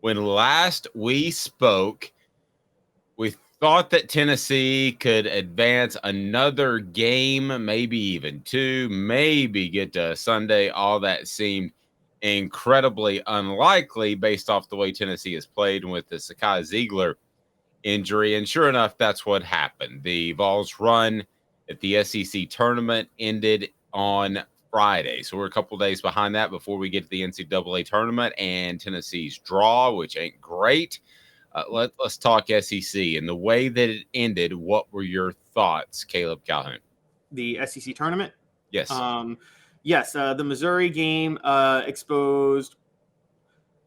when last we spoke, we thought that Tennessee could advance another game, maybe even two, maybe get to Sunday. All that seemed incredibly unlikely based off the way Tennessee has played with the Sakai Ziegler injury. And sure enough, that's what happened. The Vols run at the SEC tournament ended on Friday. So we're a couple days behind that before we get to the NCAA tournament and Tennessee's draw, which ain't great. Let's talk SEC and the way that it ended. What were your thoughts, Caleb Calhoun? The SEC tournament? Yes. Yes, the Missouri game exposed.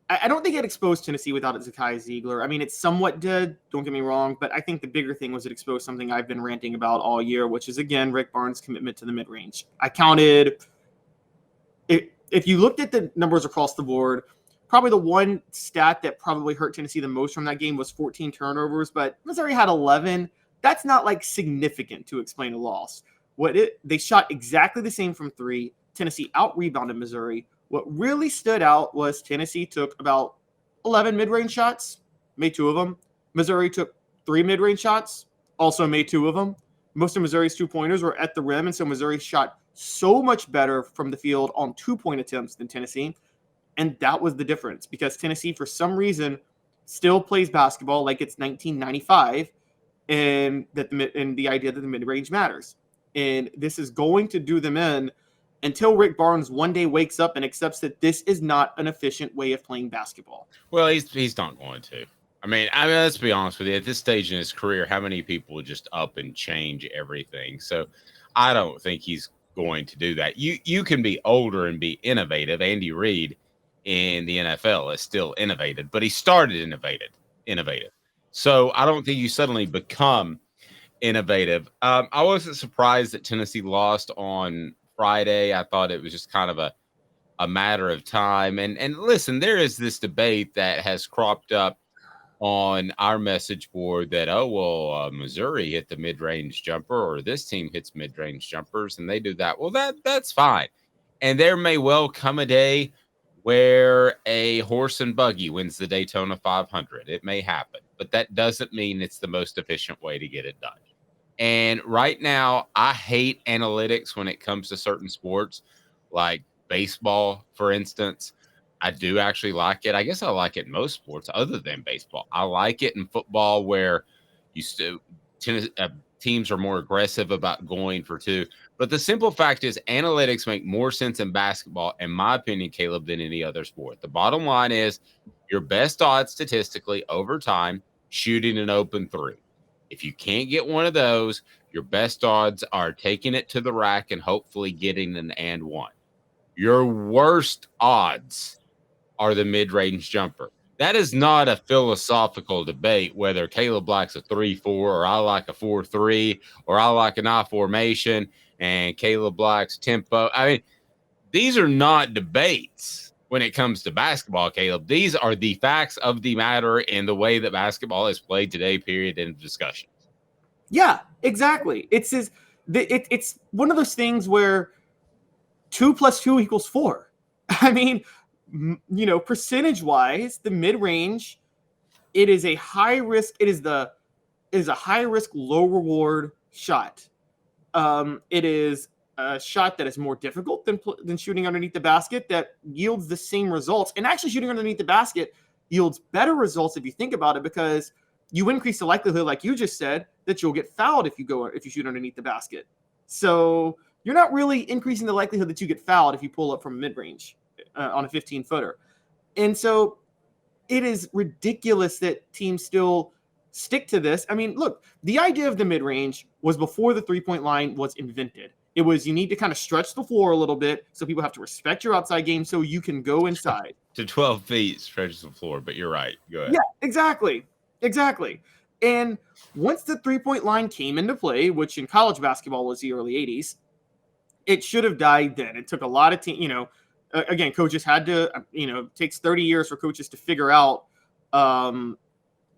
I don't think it exposed Tennessee without Zakai Ziegler. I mean, it somewhat did, don't get me wrong, but I think the bigger thing was it exposed something I've been ranting about all year, which is, again, Rick Barnes' commitment to the mid-range. I counted, if you looked at the numbers across the board, probably the one stat that probably hurt Tennessee the most from that game was 14 turnovers, but Missouri had 11. That's not, like, significant to explain a loss. They shot exactly the same from three. Tennessee out-rebounded Missouri. What really stood out was Tennessee took about 11 mid-range shots, made 2 of them. Missouri took 3 mid-range shots, also made 2 of them. Most of Missouri's 2-pointers were at the rim, and so Missouri shot so much better from the field on 2-point attempts than Tennessee. And that was the difference because Tennessee, for some reason, still plays basketball like it's 1995 and the idea that the mid-range matters. And this is going to do them in until Rick Barnes one day wakes up and accepts that this is not an efficient way of playing basketball. Well, he's not going to. I mean, let's be honest with you. At this stage in his career, how many people just up and change everything? So I don't think he's going to do that. You can be older and be innovative. Andy Reid in the NFL is still innovative, but he started innovative. So I don't think you suddenly become innovative. I wasn't surprised that Tennessee lost on Friday. I thought it was just kind of a matter of time. And listen, there is this debate that has cropped up on our message board that, Missouri hit the mid-range jumper or this team hits mid-range jumpers and they do that. Well, that's fine. And there may well come a day where a horse and buggy wins the Daytona 500. It may happen, but that doesn't mean it's the most efficient way to get it done. And right now, I hate analytics when it comes to certain sports, like baseball, for instance. I do actually like it. I guess I like it in most sports other than baseball. I like it in football where teams are more aggressive about going for 2. But the simple fact is analytics make more sense in basketball, in my opinion, Caleb, than any other sport. The bottom line is your best odds statistically over time shooting an open 3. If you can't get one of those, your best odds are taking it to the rack and hopefully getting an and one. Your worst odds are the mid-range jumper. That is not a philosophical debate whether Caleb likes a 3-4 or I like a 4-3 or I like an I formation and Caleb likes tempo. I mean, these are not debates when it comes to basketball, Caleb. These are the facts of the matter in the way that basketball is played today, period, in discussion. Yeah, exactly. It's one of those things where 2 + 2 = 4. I mean, percentage-wise, the mid-range, it is a high risk. It is a high risk, low reward shot. It is a shot that is more difficult than shooting underneath the basket that yields the same results. And actually shooting underneath the basket yields better results if you think about it, because you increase the likelihood, like you just said, that you'll get fouled if you shoot underneath the basket. So you're not really increasing the likelihood that you get fouled if you pull up from mid-range on a 15-footer. And so it is ridiculous that teams still stick to this. I mean, look, the idea of the mid-range was before the three-point line was invented. It was you need to kind of stretch the floor a little bit so people have to respect your outside game so you can go inside. To 12 feet stretches the floor, but you're right. Go ahead. Yeah, exactly. And once the three-point line came into play, which in college basketball was the early 80s, it should have died then. It took a lot of again, coaches had to, it takes 30 years for coaches to figure out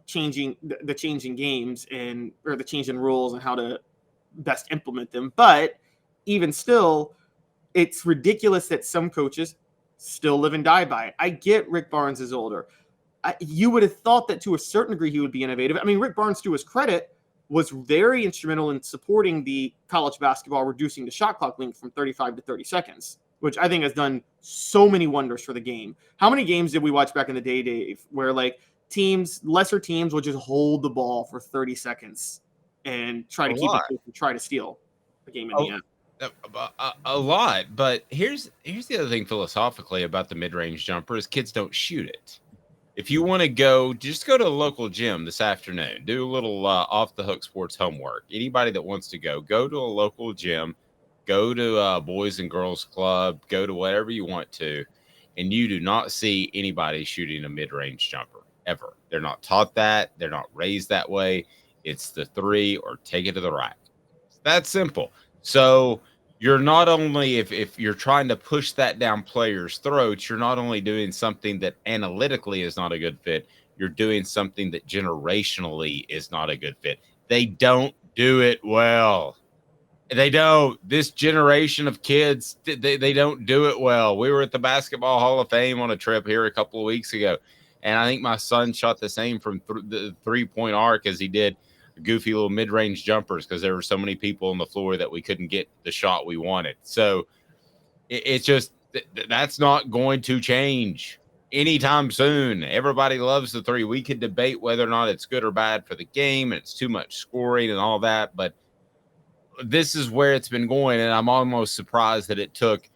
changing games or the change in rules and how to best implement them. But even still, it's ridiculous that some coaches still live and die by it. I get Rick Barnes is older. You would have thought that to a certain degree he would be innovative. I mean, Rick Barnes, to his credit, was very instrumental in supporting the college basketball, reducing the shot clock length from 35 to 30 seconds, which I think has done so many wonders for the game. How many games did we watch back in the day, Dave, where like lesser teams would just hold the ball for 30 seconds and try to keep it close and try to steal the game in the end? A lot, but here's the other thing philosophically about the mid-range jumper is kids don't shoot it. If you want to go, just go to a local gym this afternoon. Do a little off the hook sports homework. Anybody that wants to go to a local gym, go to a boys and girls club, go to whatever you want to, and you do not see anybody shooting a mid-range jumper ever. They're not taught that. They're not raised that way. It's the three or take it to the rack. It's that simple. So you're not only, if you're trying to push that down players' throats, you're not only doing something that analytically is not a good fit, you're doing something that generationally is not a good fit. They don't do it well. They don't. This generation of kids, they don't do it well. We were at the Basketball Hall of Fame on a trip here a couple of weeks ago, and I think my son shot the same from the three-point arc as he did goofy little mid-range jumpers because there were so many people on the floor that we couldn't get the shot we wanted. So it's just that's not going to change anytime soon. Everybody loves the three. We could debate whether or not it's good or bad for the game and it's too much scoring and all that, but this is where it's been going, and I'm almost surprised that it took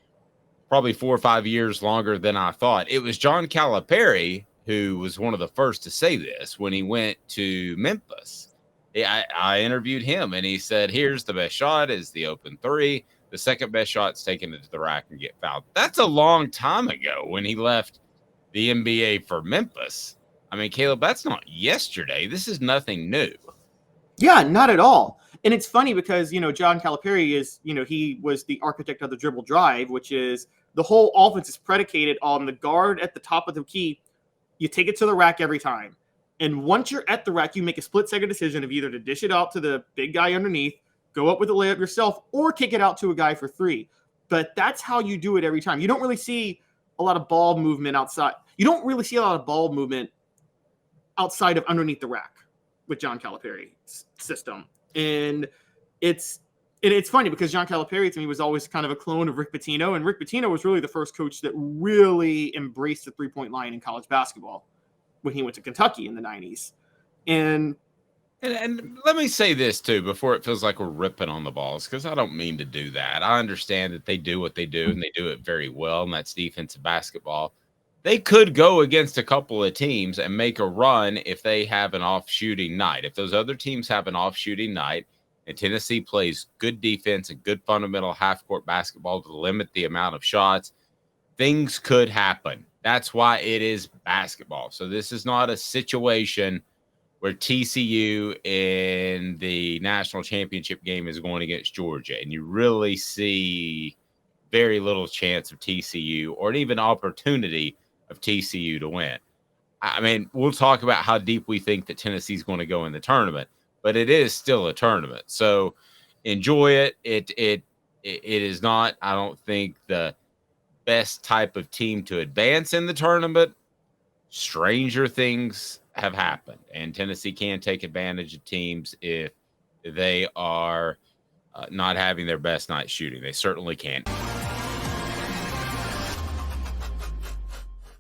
probably 4 or 5 years longer than I thought. It was John Calipari who was one of the first to say this when he went to Memphis. I interviewed him, and he said, here's the best shot is the open three. The second best shot's taken it to the rack and get fouled. That's a long time ago when he left the NBA for Memphis. I mean, Caleb, that's not yesterday. This is nothing new. Yeah, not at all. And it's funny because, John Calipari is, he was the architect of the dribble drive, which is the whole offense is predicated on the guard at the top of the key. You take it to the rack every time. And once you're at the rack, you make a split-second decision of either to dish it out to the big guy underneath, go up with a layup yourself, or kick it out to a guy for three. But that's how you do it every time. You don't really see a lot of ball movement outside. You don't really see a lot of ball movement outside of underneath the rack with John Calipari's system. And it's funny because John Calipari, to me, was always kind of a clone of Rick Pitino. And Rick Pitino was really the first coach that really embraced the three-point line in college basketball when he went to Kentucky in the 90s. And let me say this, too, before it feels like we're ripping on the balls, because I don't mean to do that. I understand that they do what they do, and they do it very well, and that's defensive basketball. They could go against a couple of teams and make a run if they have an off-shooting night. If those other teams have an off-shooting night and Tennessee plays good defense and good fundamental half-court basketball to limit the amount of shots, things could happen. That's why it is basketball. So this is not a situation where TCU in the national championship game is going against Georgia, and you really see very little chance of TCU or even opportunity of TCU to win. I mean, we'll talk about how deep we think that Tennessee's going to go in the tournament, but it is still a tournament. So enjoy it. It is not, I don't think, the best type of team to advance in the tournament. Stranger things have happened, and Tennessee can take advantage of teams if they are not having their best night shooting. They certainly can.